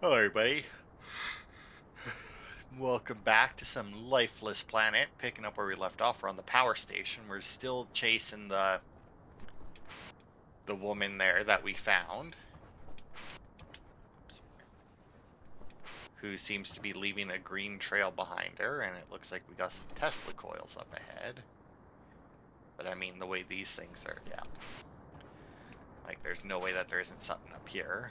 Hello everybody, welcome back to some Lifeless planet, picking up where we left off. We're on the power station. We're still chasing the woman there that we found, who seems to be leaving a green trail behind her, and it looks like we got some Tesla coils up ahead. But I mean, the way these things are, yeah. Like, there's no way that there isn't something up here.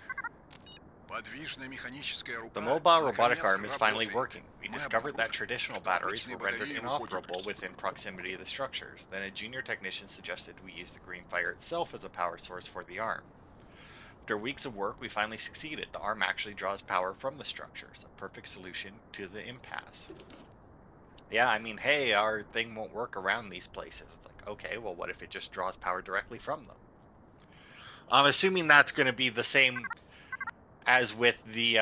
The mobile robotic arm is finally working. We discovered that traditional batteries were rendered inoperable within proximity of the structures. Then a junior technician suggested we use the green fire itself as a power source for the arm. After weeks of work, we finally succeeded. The arm actually draws power from the structures, a perfect solution to the impasse. Yeah, I mean, hey, our thing won't work around these places. It's like, okay, well, what if it just draws power directly from them? I'm assuming that's going to be the same as with the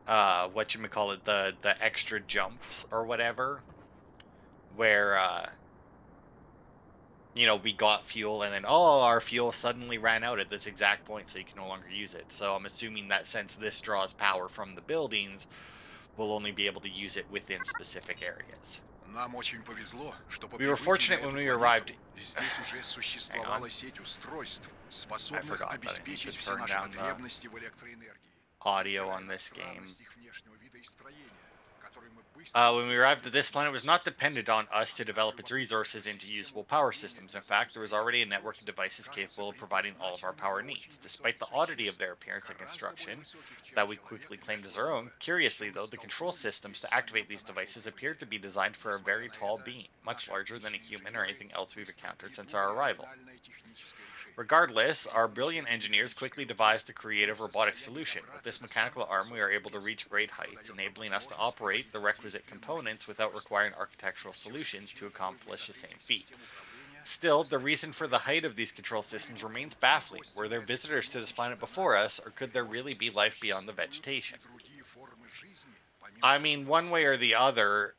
whatchamacallit, the extra jumps or whatever, where you know, we got fuel and then, oh, our fuel suddenly ran out at this exact point, so you can no longer use it. So I'm assuming that since this draws power from the buildings, we'll only be able to use it within specific areas. We were fortunate when we arrived. Hang on. I forgot, but I need to turn down the audio on this game. When we arrived at this planet, it was not dependent on us to develop its resources into usable power systems. In fact, there was already a network of devices capable of providing all of our power needs. Despite the oddity of their appearance and construction that we quickly claimed as our own, curiously though, the control systems to activate these devices appeared to be designed for a very tall being, much larger than a human or anything else we've encountered since our arrival. Regardless, our brilliant engineers quickly devised a creative robotic solution. With this mechanical arm, we are able to reach great heights, enabling us to operate the requisite components without requiring architectural solutions to accomplish the same feat. Still, the reason for the height of these control systems remains baffling. Were there visitors to this planet before us, or could there really be life beyond the vegetation? I mean, one way or the other,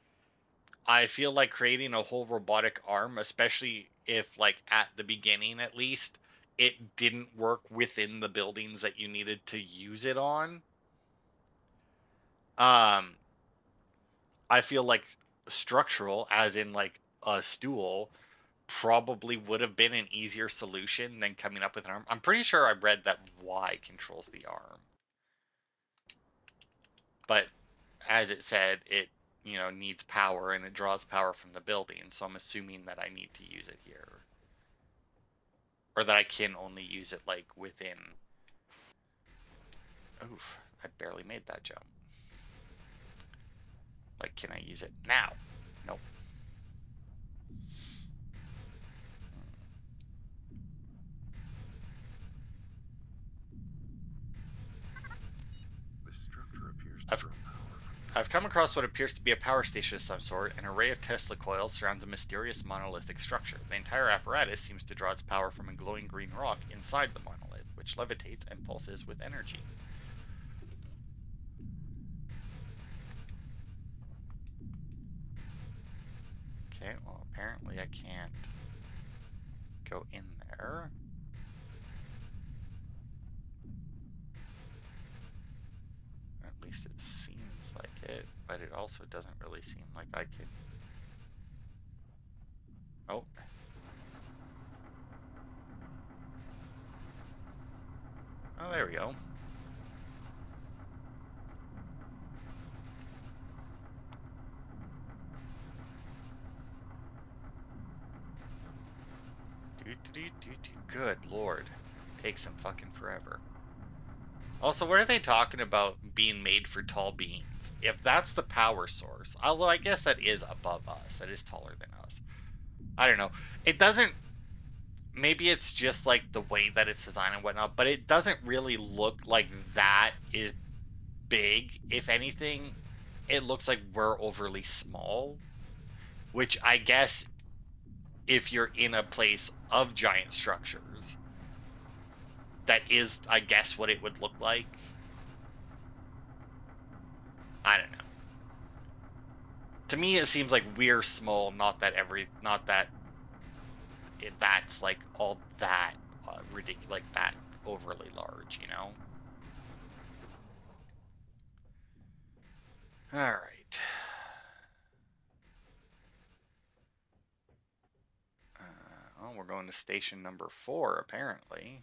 I feel like creating a whole robotic arm, especially if, like, at the beginning at least, it didn't work within the buildings that you needed to use it on. I feel like structural, as in like a stool, probably would have been an easier solution than coming up with an arm. I'm pretty sure I read that Y controls the arm. But as it said, it, you know, needs power and it draws power from the building, so I'm assuming that I need to use it here. Or that I can only use it, like, within... Oof, I barely made that jump. Like, can I use it now? Nope. I've come across what appears to be a power station of some sort. An array of Tesla coils surrounds a mysterious monolithic structure. The entire apparatus seems to draw its power from a glowing green rock inside the monolith, which levitates and pulses with energy. Okay, well, apparently I can't go in there. At least it seems like it, but it also doesn't really seem like I can... Oh. Oh, there we go. Good lord. Takes some fucking forever. Also, what are they talking about being made for tall beings? If that's the power source, although I guess that is above us, that is taller than us. I don't know. It doesn't, maybe it's just like the way that it's designed and whatnot, but it doesn't really look like that is big. If anything, it looks like we're overly small, which I guess if you're in a place of giant structures, that is, I guess, what it would look like. I don't know. To me, it seems like we're small, not that that's like all that ridiculous, like that overly large, you know? Alright. Oh, we're going to station number 4, apparently.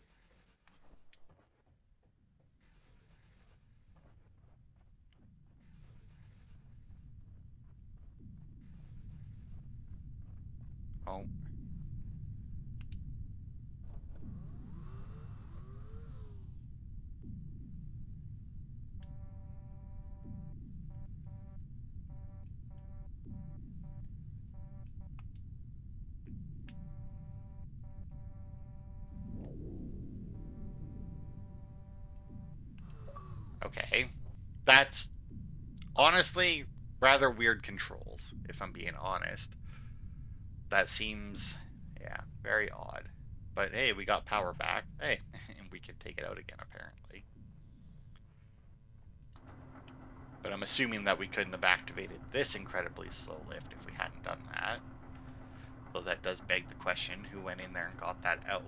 Oh. Okay. That's honestly rather weird controls, if I'm being honest. That seems, yeah, very odd. But hey, we got power back. Hey, and we can take it out again, apparently. But I'm assuming that we couldn't have activated this incredibly slow lift if we hadn't done that. Though that does beg the question, who went in there and got that out?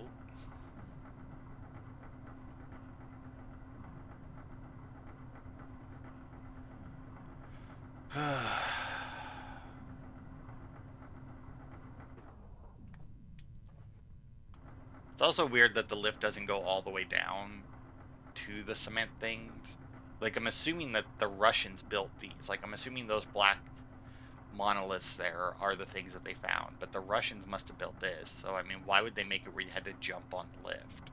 It's also weird that the lift doesn't go all the way down to the cement things. Like, I'm assuming that the Russians built these. Like, I'm assuming those black monoliths there are the things that they found. But the Russians must have built this. So, I mean, why would they make it where you had to jump on the lift?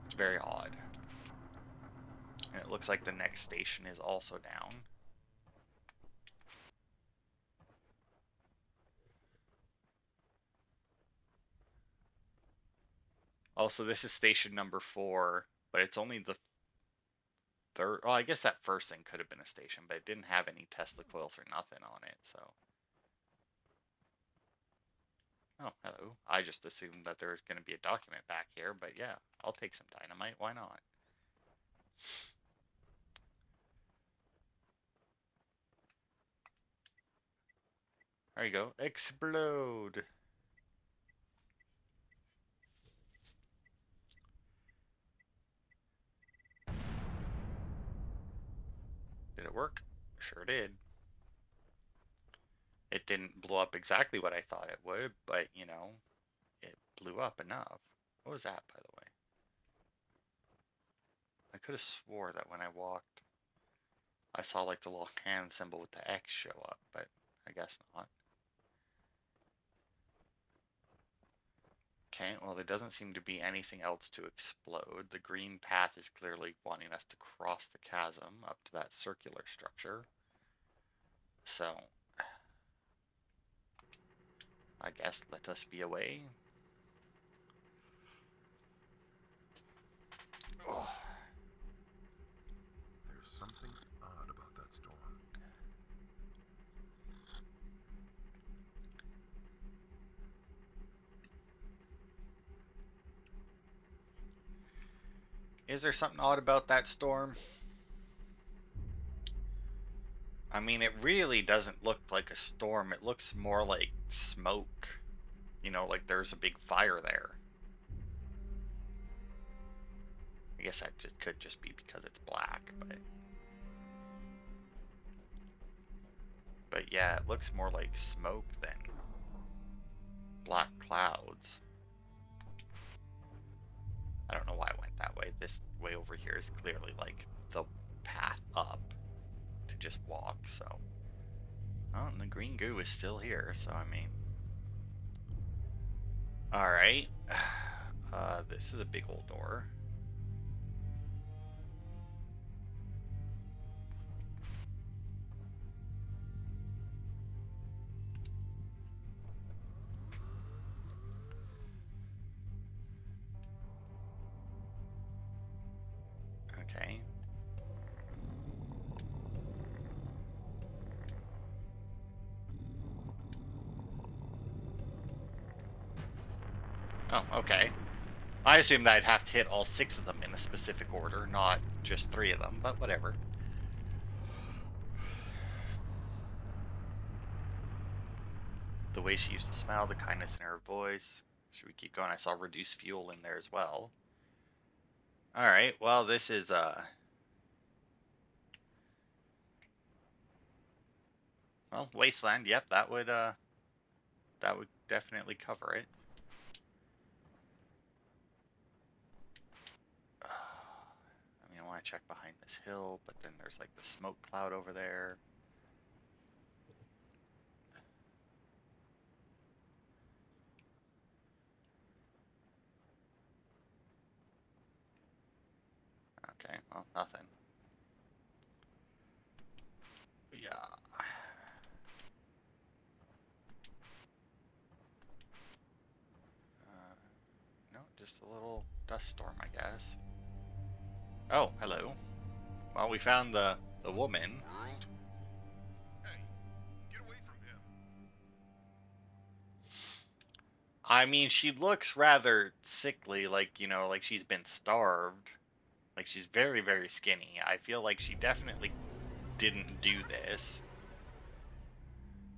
It's very odd. And it looks like the next station is also down. Also, this is station number 4, but it's only the third. Well, I guess that first thing could have been a station, but it didn't have any Tesla coils or nothing on it, so. Oh, hello. I just assumed that there was going to be a document back here, but yeah, I'll take some dynamite. Why not? There you go. Explode. Did it work? Sure did. It didn't blow up exactly what I thought it would, but, you know, it blew up enough. What was that, by the way? I could have swore that when I walked, I saw like the little hand symbol with the X show up, but I guess not. Okay, well, there doesn't seem to be anything else to explode. The green path is clearly wanting us to cross the chasm up to that circular structure. So, I guess let us be away. Oh. There's something odd about that storm. Is there something odd about that storm? I mean, it really doesn't look like a storm. It looks more like smoke. You know, like there's a big fire there. I guess that just could just be because it's black, but yeah, it looks more like smoke than black clouds. I don't know why I went that way. This way over here is clearly like the path up to just walk, so. Oh, and the green goo is still here, so I mean. Alright. This is a big old door. Okay. Oh, okay. I assumed I'd have to hit all 6 of them in a specific order, not just 3 of them, but whatever. The way she used to smile, the kindness in her voice. Should we keep going? I saw reduced fuel in there as well. Alright, well, this is, well, Wasteland, yep, that would definitely cover it. I mean, I want to check behind this hill, but then there's like the smoke cloud over there. Okay, well, nothing. Yeah. No, just a little dust storm, I guess. Oh, hello. Well, we found the woman. World? Hey, get away from him. I mean, she looks rather sickly, like, you know, like she's been starved. Like she's very, very skinny. I feel like she definitely didn't do this.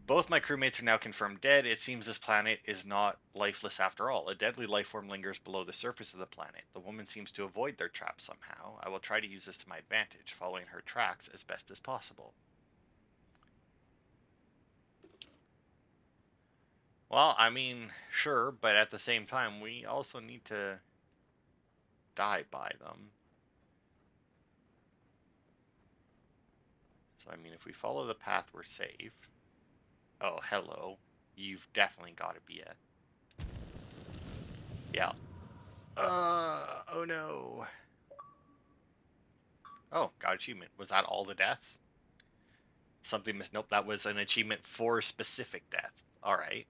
Both my crewmates are now confirmed dead. It seems this planet is not lifeless after all. A deadly life form lingers below the surface of the planet. The woman seems to avoid their traps somehow. I will try to use this to my advantage, following her tracks as best as possible. Well, I mean, sure, but at the same time, we also need to die by them. So, I mean, if we follow the path, we're safe. Oh, hello. You've definitely got to be it. Yeah. Oh no. Oh, got achievement. Was that all the deaths? Something missed. Nope, that was an achievement for specific death. Alright.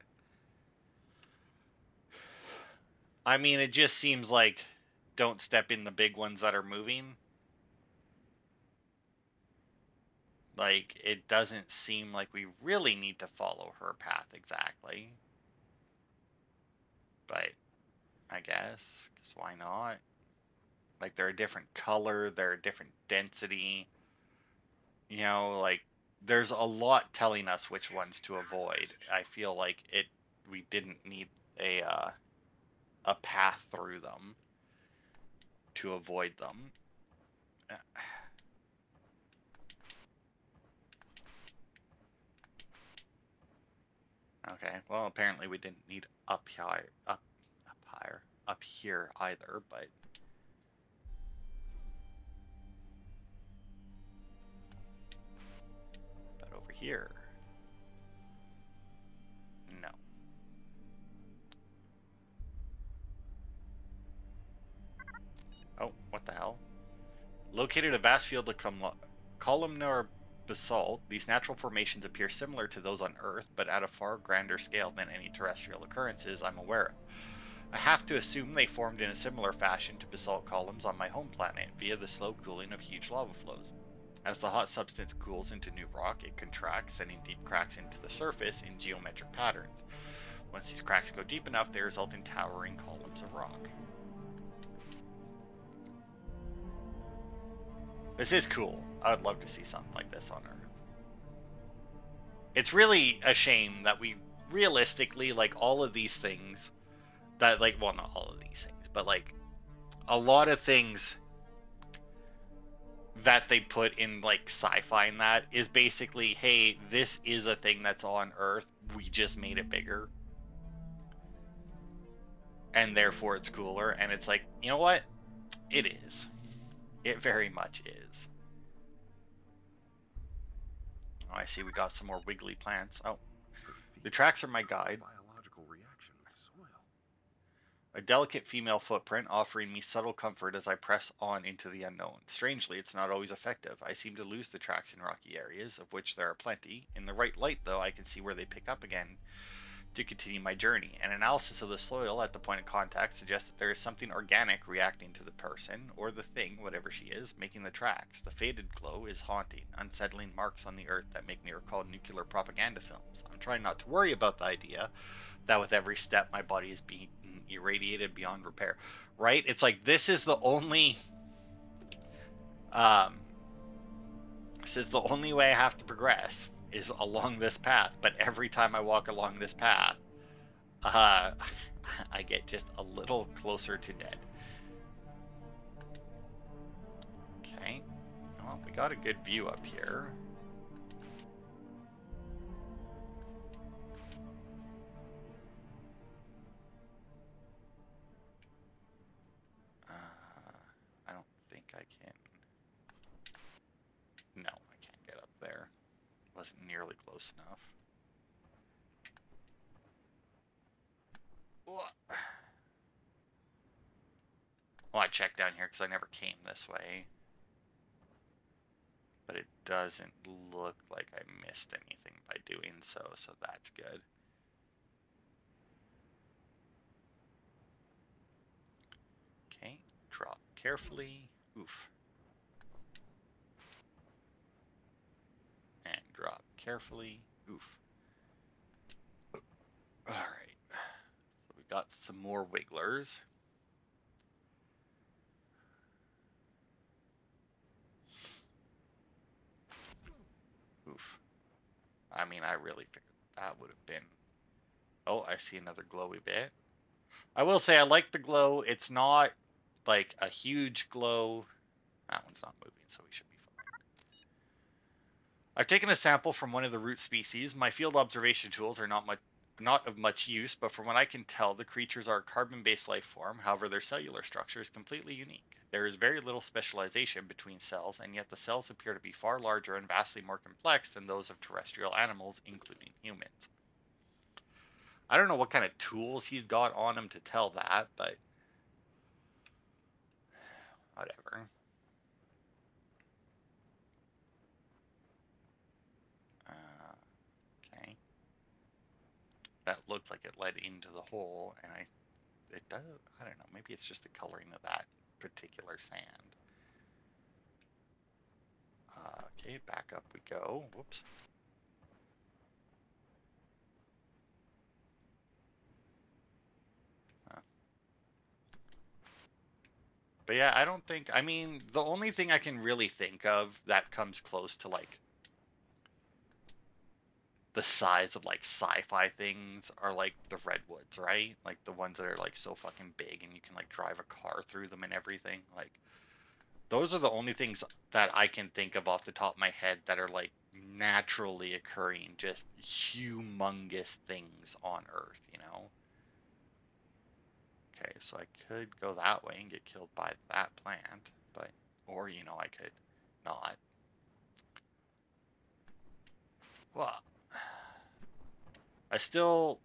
I mean, it just seems like don't step in the big ones that are moving. Like, it doesn't seem like we really need to follow her path exactly. But, I guess, because why not? Like, they're a different color, they're a different density. You know, like, there's a lot telling us which ones to avoid. I feel like we didn't need a path through them to avoid them. Okay, well, apparently we didn't need up here either, but over here, no. Oh, what the hell? Located a vast field of columnar basalt, these natural formations appear similar to those on Earth, but at a far grander scale than any terrestrial occurrences I'm aware of. I have to assume they formed in a similar fashion to basalt columns on my home planet via the slow cooling of huge lava flows. As the hot substance cools into new rock, it contracts, sending deep cracks into the surface in geometric patterns. Once these cracks go deep enough, they result in towering columns of rock. This is cool. I would love to see something like this on Earth. It's really a shame that we realistically, like, all of these things that, like, well, not all of these things, but like a lot of things that they put in like sci-fi and that is basically, hey, this is a thing that's on Earth, we just made it bigger and therefore it's cooler. And it's like, you know what, it is, it very much is. Oh, I see we got some more wiggly plants. Oh, the tracks are my guide. Biological reaction with the soil. A delicate female footprint offering me subtle comfort as I press on into the unknown. Strangely, it's not always effective. I seem to lose the tracks in rocky areas, of which there are plenty. In the right light, though, I can see where they pick up again to continue my journey. An analysis of the soil at the point of contact suggests that there is something organic reacting to the person, or the thing, whatever she is, making the tracks. The faded glow is haunting, unsettling marks on the earth that make me recall nuclear propaganda films. I'm trying not to worry about the idea that with every step my body is being irradiated beyond repair. Right? It's like this is the only way I have to progress is along this path, but every time I walk along this path, I get just a little closer to dead. Well, we got a good view up here. I don't think I can. No, I can't get up there. Wasn't nearly close enough. Well, I checked down here because I never came this way. But it doesn't look like I missed anything by doing so, so that's good. Okay, drop carefully. Oof. And drop carefully. Oof. Alright. So we got some more wigglers. Oof. I mean, I really figured that would have been... Oh, I see another glowy bit. I will say I like the glow. It's not like a huge glow. That one's not moving, so we should be fine. I've taken a sample from one of the root species. My field observation tools are not of much use, but from what I can tell, the creatures are a carbon-based life form. However, their cellular structure is completely unique. There is very little specialization between cells, and yet the cells appear to be far larger and vastly more complex than those of terrestrial animals, including humans. I don't know what kind of tools he's got on him to tell that, but whatever. Okay. That looked like it led into the hole, and it does, I don't know, maybe it's just the coloring of that particular sand. Okay, back up we go. Whoops. But yeah, I don't think, I mean, the only thing I can really think of that comes close to like the size of like sci-fi things are like the redwoods, right? Like the ones that are like so fucking big and you can like drive a car through them and everything. Like those are the only things that I can think of off the top of my head that are like naturally occurring, just humongous things on Earth, you know? Okay, so I could go that way and get killed by that plant, but, or, you know, I could not. Well, I still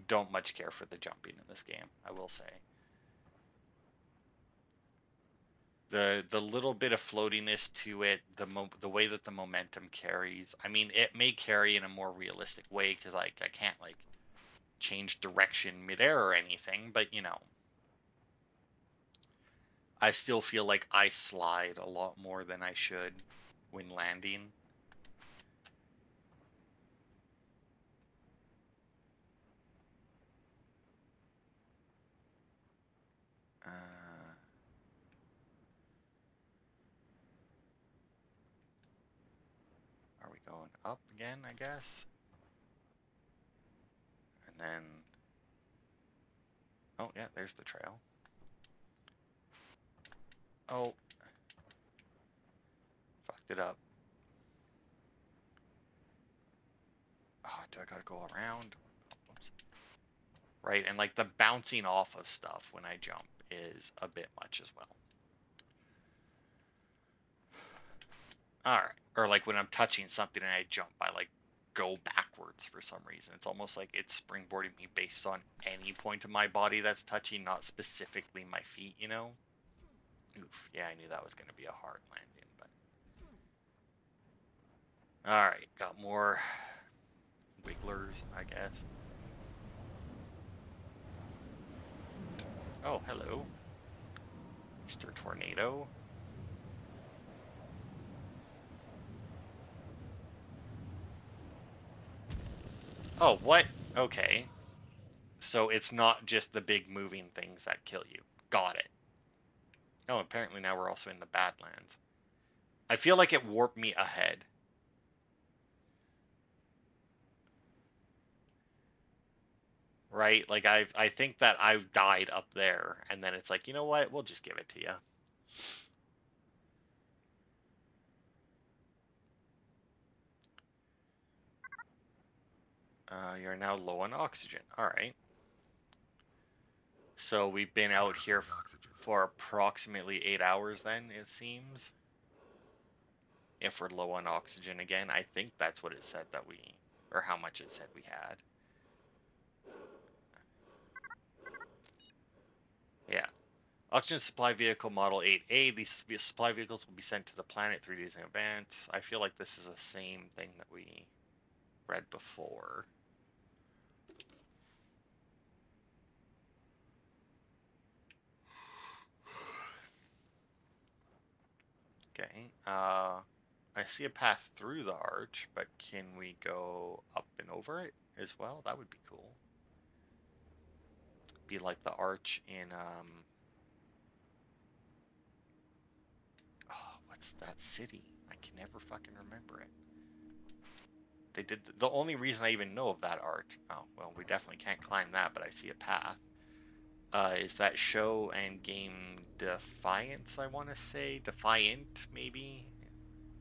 don't much care for the jumping in this game, I will say. The little bit of floatiness to it, the way that the momentum carries. I mean, it may carry in a more realistic way because like I can't like change direction midair or anything, but you know, I still feel like I slide a lot more than I should when landing. Are we going up again, I guess? And then, oh yeah, there's the trail. Oh, fucked it up. Oh, do I gotta go around? Oh, whoops. Right, and like the bouncing off of stuff when I jump is a bit much as well. Alright, or like when I'm touching something and I jump, I like go backwards for some reason. It's almost like it's springboarding me based on any point of my body that's touching, not specifically my feet, you know? Oof, yeah, I knew that was going to be a hard landing, but... Alright, got more wigglers, I guess. Oh, hello. Mr. Tornado. Oh, what? Okay. So it's not just the big moving things that kill you. Got it. Oh, apparently now we're also in the Badlands. I feel like it warped me ahead. Right? Like I think that I've died up there, and then it's like, you know what? We'll just give it to you. You're now low on oxygen. Alright. So we've been out here for approximately 8 hours then, it seems. If we're low on oxygen again, I think that's what it said that we, or how much it said we had. Yeah. Oxygen supply vehicle model 8A. These supply vehicles will be sent to the planet 3 days in advance. I feel like this is the same thing that we read before. Okay. I see a path through the arch, but can we go up and over it as well? That would be cool. Be like the arch in oh, what's that city? I can never fucking remember it. They did the only reason I even know of that arch. Oh, well, we definitely can't climb that, but I see a path. Is that show and game Defiance, I want to say? Defiant, maybe?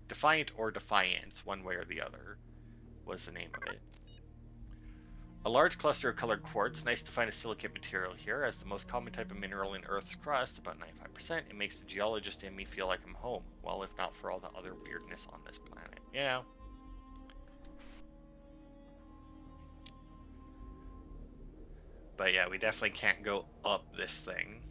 Defiant or Defiance, one way or the other, was the name of it. A large cluster of colored quartz. Nice to find a silicate material here. As the most common type of mineral in Earth's crust, about 95%, it makes the geologist in me feel like I'm home. Well, if not for all the other weirdness on this planet. Yeah. But yeah, we definitely can't go up this thing.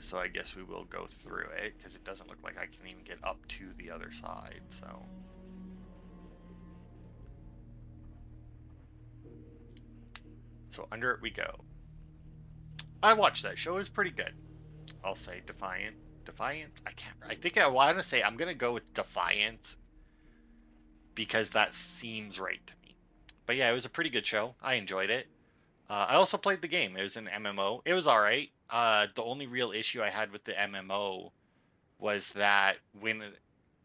So I guess we will go through it, because it doesn't look like I can even get up to the other side, so. So under it we go. I watched that show. It was pretty good. I'll say Defiant. Defiant? I can't. I think I want to say I'm going to go with Defiant because that seems right to me. But yeah, it was a pretty good show. I enjoyed it. I also played the game. It was an MMO. It was alright. The only real issue I had with the MMO was that when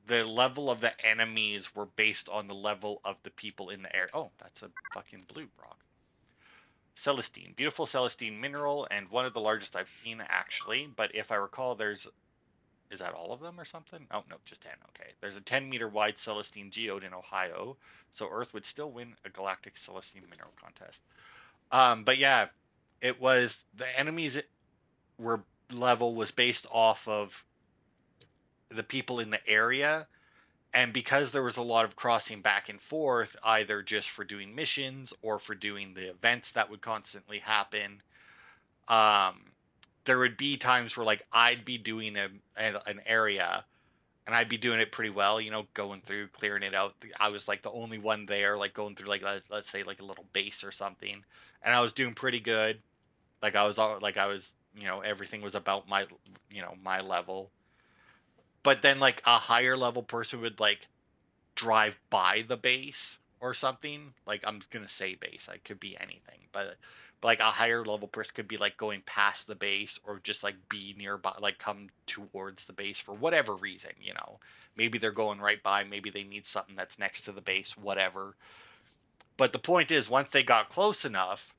the level of the enemies were based on the level of the people in the air. Oh, that's a fucking blue rock. Celestine, beautiful Celestine mineral, and one of the largest I've seen actually. But if I recall, is that all of them or something? Oh no, just 10. Okay, there's a 10-meter wide Celestine geode in Ohio, so Earth would still win a galactic Celestine mineral contest. But yeah, it was the enemies were level was based off of the people in the area, and because there was a lot of crossing back and forth, either just for doing missions or for doing the events that would constantly happen, um, there would be times where like I'd be doing an area and I'd be doing it pretty well, going through clearing it out. I was like the only one there, like going through like let's say like a little base or something, and I was doing pretty good. Like I was everything was about my level. But then like a higher level person would like drive by the base or something. Like I'm gonna say base, I could be anything, but like a higher level person could be like going past the base or just like be nearby, like come towards the base for whatever reason. Maybe they're going right by, maybe they need something that's next to the base, whatever. But the point is, once they got close enough,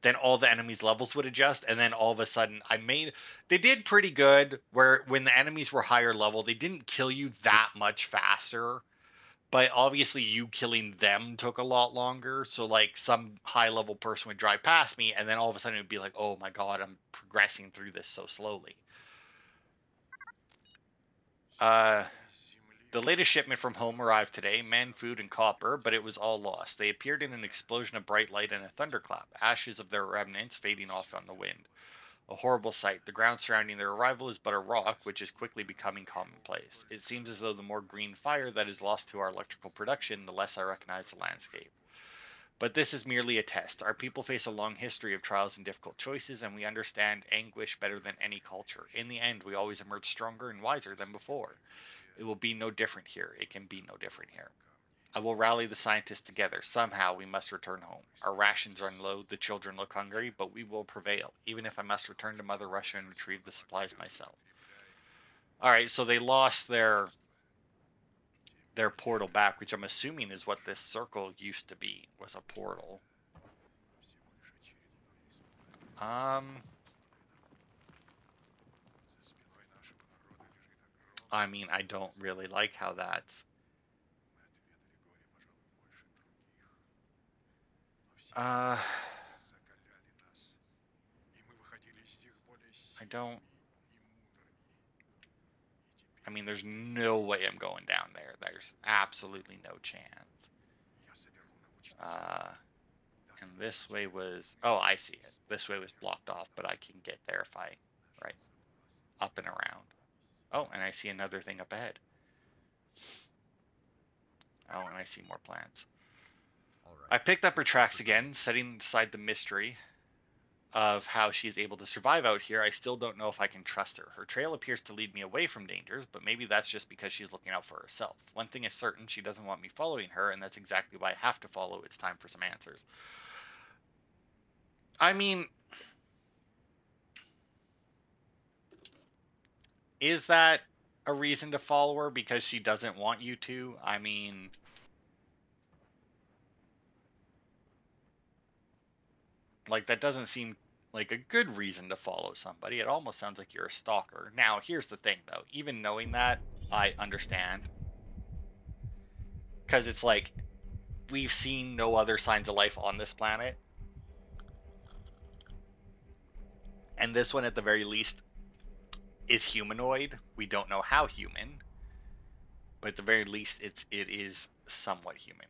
then all the enemies levels would adjust, and then all of a sudden they did pretty good where when the enemies were higher level, they didn't kill you that much faster, but obviously you killing them took a lot longer. So like some high level person would drive past me, and then all of a sudden it would be like, oh my god, I'm progressing through this so slowly. Uh, the latest shipment from home arrived today, men, food, and copper, but it was all lost. They appeared in an explosion of bright light and a thunderclap, ashes of their remnants fading off on the wind. A horrible sight. The ground surrounding their arrival is but a rock, which is quickly becoming commonplace. It seems as though the more green fire that is lost to our electrical production, the less I recognize the landscape. But this is merely a test. Our people face a long history of trials and difficult choices, and we understand anguish better than any culture. In the end, we always emerge stronger and wiser than before. It will be no different here. It can be no different here. I will rally the scientists together. Somehow we must return home. Our rations run low, the children look hungry, but we will prevail, even if I must return to Mother Russia and retrieve the supplies myself. Alright, so they lost their portal back, which I'm assuming is what this circle used to be, was a portal. I mean, I don't really like how that's I закаляли нас, и мы выходили из них более don't. сильными и мудрыми. И I mean, теперь there's no way I'm going down there. There's absolutely no chance. я соберу научный Uh, совет. and this way was. Oh, I see it. This way was blocked off, but I can get there if I. Right. Up and around. Oh, and I see another thing up ahead. Oh, and I see more plants. All right. I picked up her It's time tracks for some again, answers. setting aside the mystery of how she's able to survive out here. I still don't know if I can trust her. Her trail appears to lead me away from dangers, but maybe that's just because she's looking out for herself. One thing is certain, she doesn't want me following her, and that's exactly why I have to follow. It's time for some answers. I mean, is that a reason to follow her because she doesn't want you to? I mean, like, that doesn't seem like a good reason to follow somebody. It almost sounds like you're a stalker. Now, here's the thing, though. Even knowing that, I understand. Because it's like, we've seen no other signs of life on this planet. And this one, at the very least, is humanoid. We don't know how human, but at the very least, it is somewhat human.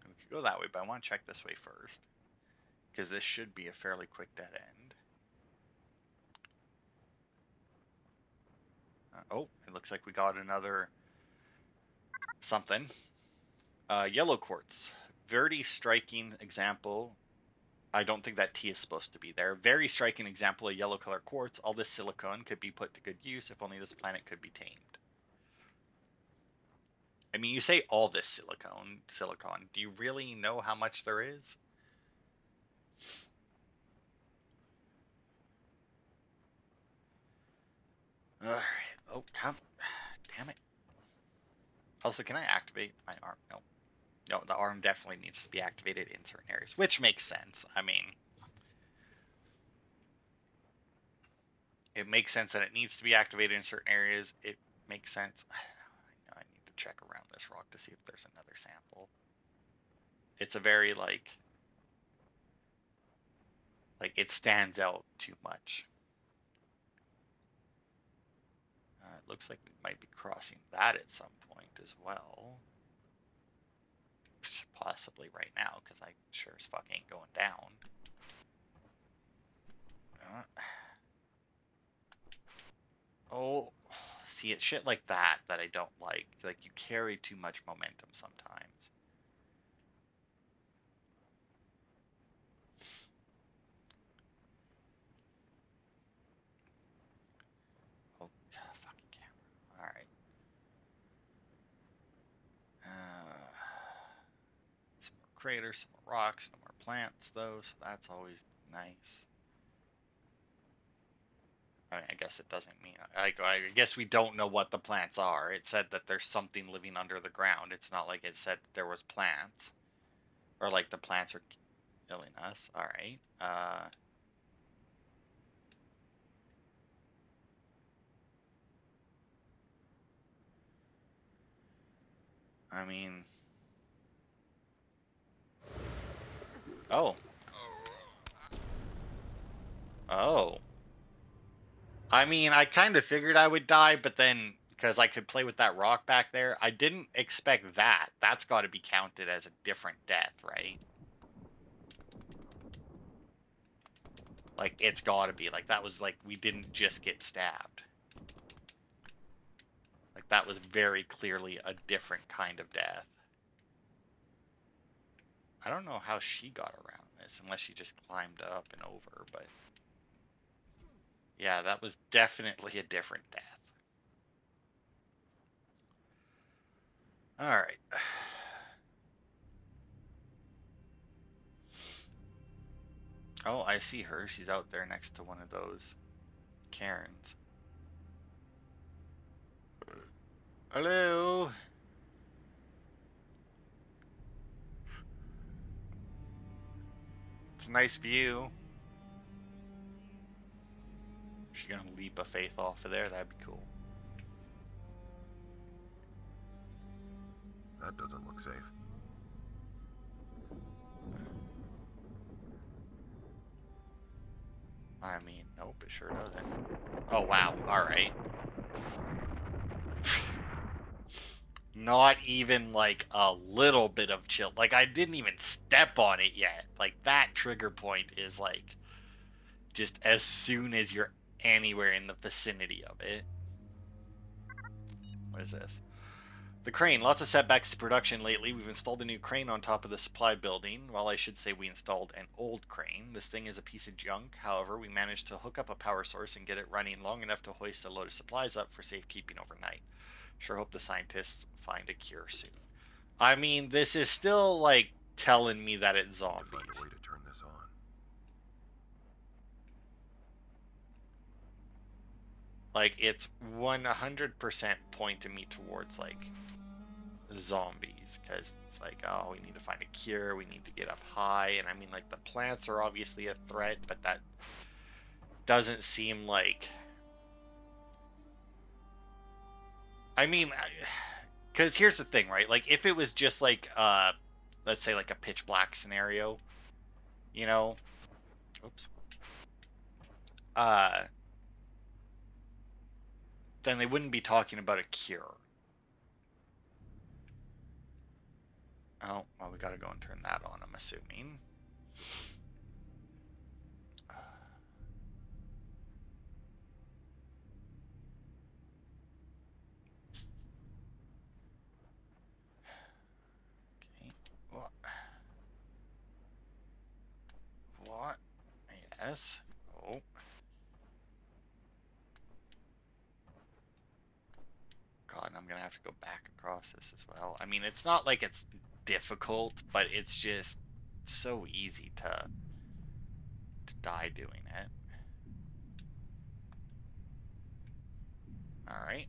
We could go that way, but I want to check this way first, because this should be a fairly quick dead end. Oh, it looks like we got another something. Yellow quartz. Very striking example. I don't think that T is supposed to be there. Very striking example of yellow color quartz. All this silicone could be put to good use if only this planet could be tamed. I mean, you say all this silicon. Do you really know how much there is? Alright. Oh, damn it. Also, can I activate my arm? No. No, the arm definitely needs to be activated in certain areas, which makes sense. I mean, it makes sense that it needs to be activated in certain areas. It makes sense. I know I need to check around this rock to see if there's another sample. It's a very, like it stands out too much. It looks like we might be crossing that at some point as well. Possibly right now, because I sure as fuck ain't going down. Oh, see, it's shit like that that I don't like. Like, you carry too much momentum sometimes. Oh, fucking camera. Alright. Some more craters, some more rocks, no more plants, though, so that's always nice. I mean, I guess it doesn't mean. I guess we don't know what the plants are. It said that there's something living under the ground. It's not like it said there was plants. Or like the plants are killing us. Alright. I mean. Oh. Oh. I mean, I kind of figured I would die, but then because I could play with that rock back there, I didn't expect that. That's got to be counted as a different death, right? Like, it's got to be. Like, that was like, we didn't just get stabbed. Like, that was very clearly a different kind of death. I don't know how she got around this, unless she just climbed up and over, but yeah, that was definitely a different death. Alright. Oh, I see her. She's out there next to one of those cairns. Hello? It's a nice view. Is she gonna leap a faith off of there? That'd be cool. That doesn't look safe. I mean, nope, it sure doesn't. Oh, wow. Alright. Not even like a little bit of chill. Like, I didn't even step on it yet. Like, that trigger point is like just as soon as you're anywhere in the vicinity of it. What is this? The crane. Lots of setbacks to production lately. We've installed a new crane on top of the supply building. Well, I should say we installed an old crane. This thing is a piece of junk. However, we managed to hook up a power source and get it running long enough to hoist a load of supplies up for safekeeping overnight. Sure hope the scientists find a cure soon. I mean, this is still like telling me that it's zombies. Find a way to turn this on. Like, it's 100% pointing me towards like zombies, because it's like, oh, we need to find a cure, we need to get up high. And I mean, like, the plants are obviously a threat, but that doesn't seem like, I mean, because here's the thing, right? Like, if it was just like let's say like a pitch black scenario, you know, oops, uh then they wouldn't be talking about a cure. Oh, well, we gotta go and turn that on, I'm assuming. Okay. What? What? Yes. Oh. God, I'm gonna have to go back across this as well. I mean, it's not like it's difficult, but it's just so easy to die doing it. All right.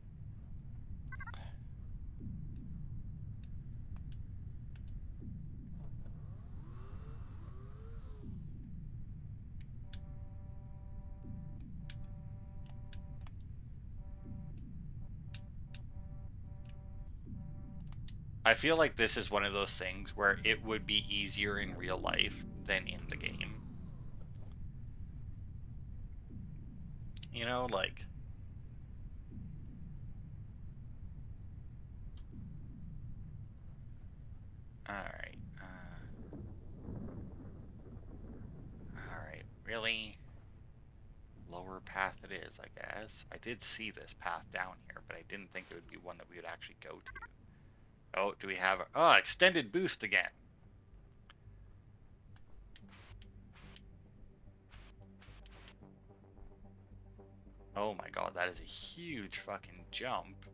I feel like this is one of those things where it would be easier in real life than in the game. You know, like, all right. All right. Really? Lower path it is, I guess. I did see this path down here, but I didn't think it would be one that we would actually go to. Oh, do we have... Oh, extended boost again. Oh my god, that is a huge fucking jump.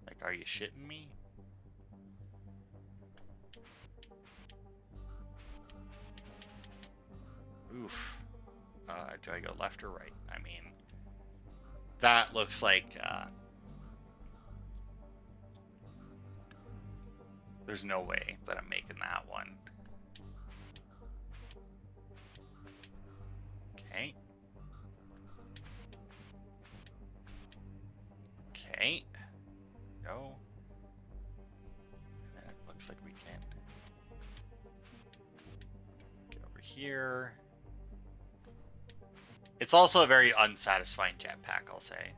Like, are you shitting me? Oof. Do I go left or right? I mean, that looks like, there's no way that I'm making that one. Okay. Okay. Go. And then it looks like we can get over here. It's also a very unsatisfying jetpack, I'll say.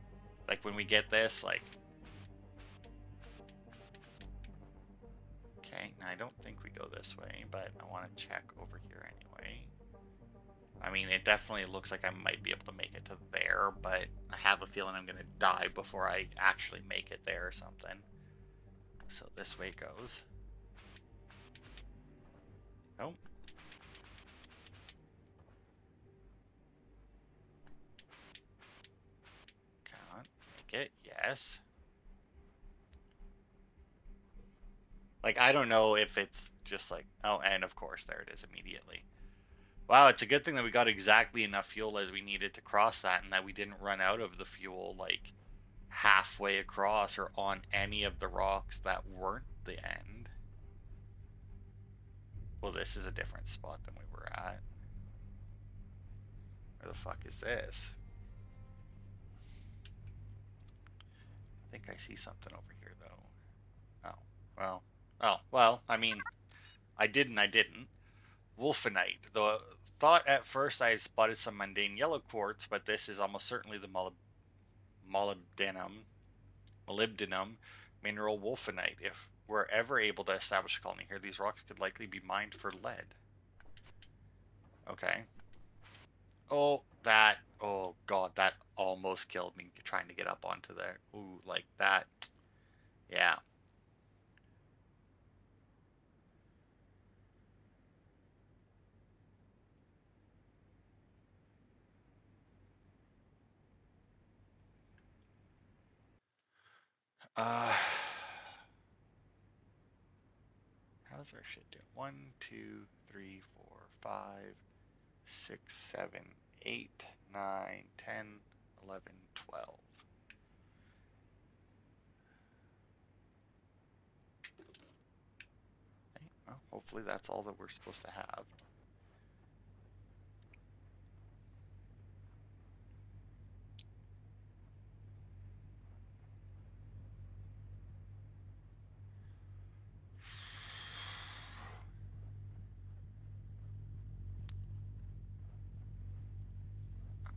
Like, when we get this, like... Okay, now I don't think we go this way, but I want to check over here anyway. I mean, it definitely looks like I might be able to make it to there, but I have a feeling I'm going to die before I actually make it there or something. So this way goes. Nope. Can't make it. Yes. Like, I don't know if it's just like... Oh, and of course, there it is immediately. Wow, it's a good thing that we got exactly enough fuel as we needed to cross that, and that we didn't run out of the fuel, like, halfway across or on any of the rocks that weren't the end. Well, this is a different spot than we were at. Where the fuck is this? I think I see something over here, though. Oh, well. Oh, well, I mean, I didn't. Wolfenite. thought at first I had spotted some mundane yellow quartz, but this is almost certainly the molybdenum mineral wolfenite. If we're ever able to establish a colony here, these rocks could likely be mined for lead. Okay. Oh, oh god, that almost killed me trying to get up onto there. Ooh, like that. Yeah. Uh, how's our shit doing? 1, 2, 3, 4, 5, 6, 7, 8, 9, 10, 11, 12. Okay, well, hopefully that's all that we're supposed to have.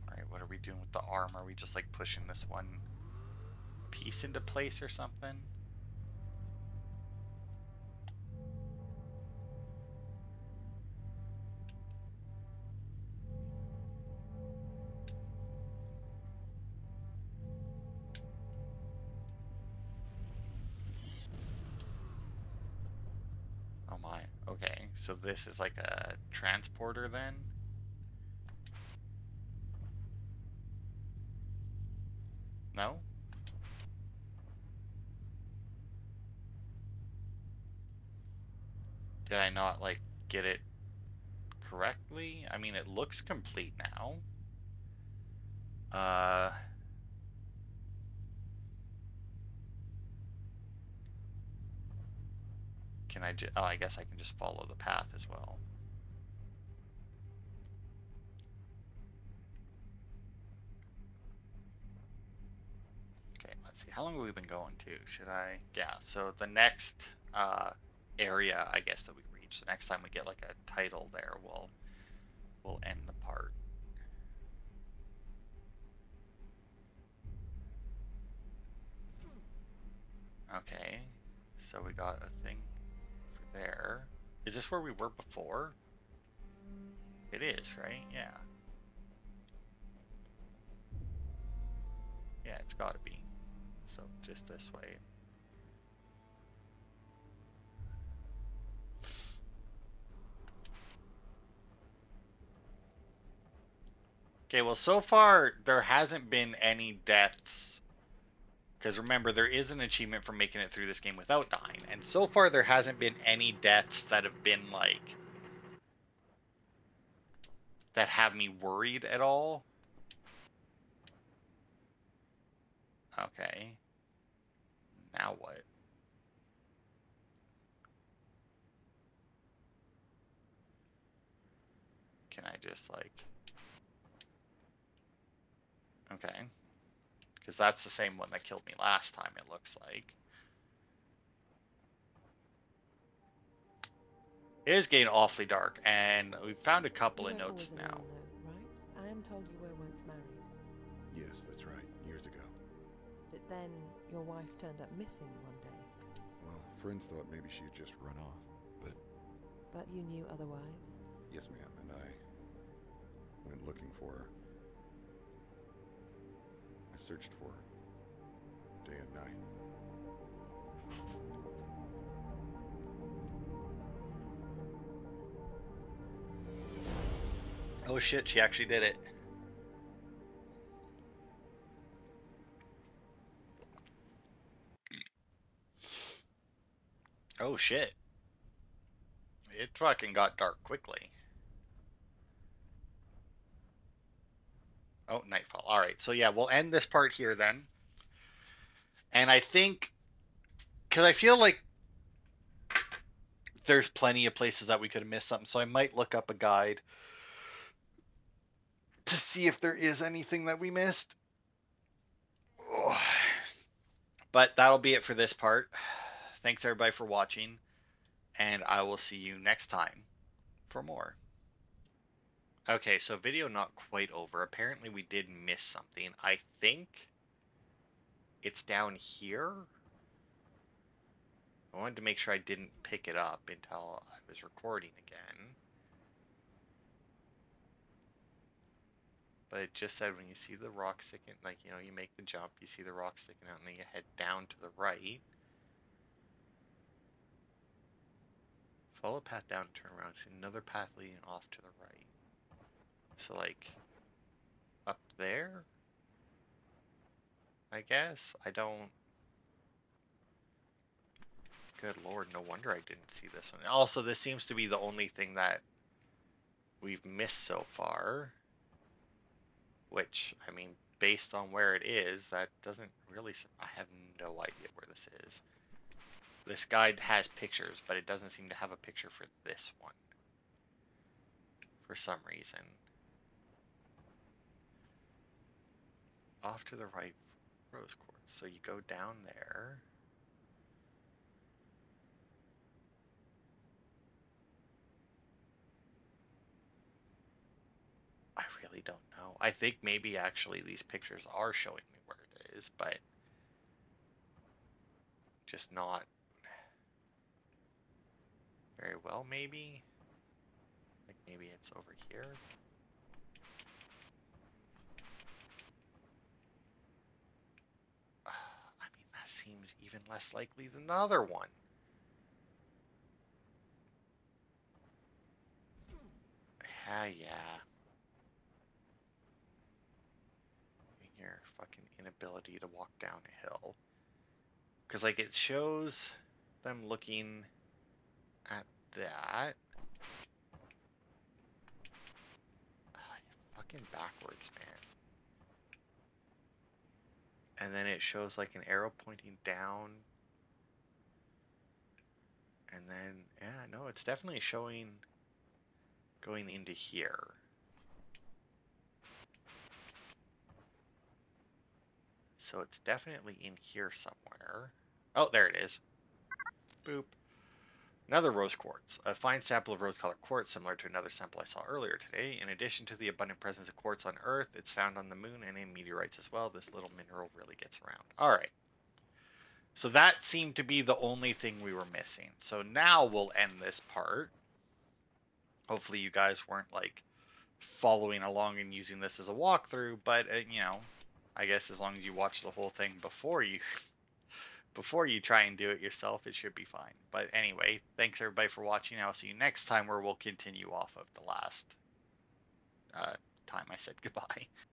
Alright, what are we doing with the arm? Are we just like pushing this one piece into place or something? Oh my, okay, so this is like a transporter then? No? Did I not like get it correctly? I mean, it looks complete now. Can I just, oh, I guess I can just follow the path as well. Okay, let's see. How long have we been going to? Should I? Yeah, so the next area, I guess, that we reach, the next time we get like a title there, we'll end the part. Okay, so we got a thing for there. Is this where we were before? It is, right? Yeah. Yeah, it's gotta be. So just this way. Okay, well, so far there hasn't been any deaths. Because remember, there is an achievement for making it through this game without dying. And so far there hasn't been any deaths that have been like, that have me worried at all. Okay. Now what? Can I just like... Okay. Because that's the same one that killed me last time, it looks like. It is getting awfully dark, and we've found a couple of notes now. Alone, though, right? I am told you were once married. Yes, that's right. Years ago. But then your wife turned up missing one day. Well, friends thought maybe she had just run off, but... But you knew otherwise? Yes, ma'am, and I went looking for her. I searched for her, day and night. Oh shit, she actually did it. Oh shit. It fucking got dark quickly. Oh, nightfall. Alright, so yeah, we'll end this part here then. And I think, because I feel like there's plenty of places that we could have missed something, so I might look up a guide to see if there is anything that we missed. Oh. But that'll be it for this part. Thanks everybody for watching, and I will see you next time for more. Okay, so video not quite over. Apparently we did miss something. I think it's down here. I wanted to make sure I didn't pick it up until I was recording again. But it just said when you see the rock sticking, like, you know, you make the jump, you see the rock sticking out, and then you head down to the right. Follow a path down, turn around, see another path leading off to the right. So, like, up there? I guess? I don't... Good lord, no wonder I didn't see this one. Also, this seems to be the only thing that we've missed so far. Which, I mean, based on where it is, that doesn't really... I have no idea where this is. This guide has pictures, but it doesn't seem to have a picture for this one. For some reason. Off to the right, rose quartz. So you go down there. I really don't know. I think maybe actually these pictures are showing me where it is, but just not very well, maybe? Like maybe it's over here? I mean, that seems even less likely than the other one. Yeah. Your fucking inability to walk down a hill. Because, like, it shows them looking at that. Fucking backwards, man. And then it shows, like, an arrow pointing down. And then, yeah, no, it's definitely showing going into here. So it's definitely in here somewhere. Oh, there it is. Boop. Another rose quartz. A fine sample of rose-colored quartz similar to another sample I saw earlier today. In addition to the abundant presence of quartz on Earth, it's found on the moon and in meteorites as well. This little mineral really gets around. Alright. So that seemed to be the only thing we were missing. So now we'll end this part. Hopefully you guys weren't, like, following along and using this as a walkthrough, but, you know, I guess as long as you watch the whole thing before you try and do it yourself, it should be fine. But anyway, thanks everybody for watching. I'll see you next time where we'll continue off of the last time I said goodbye.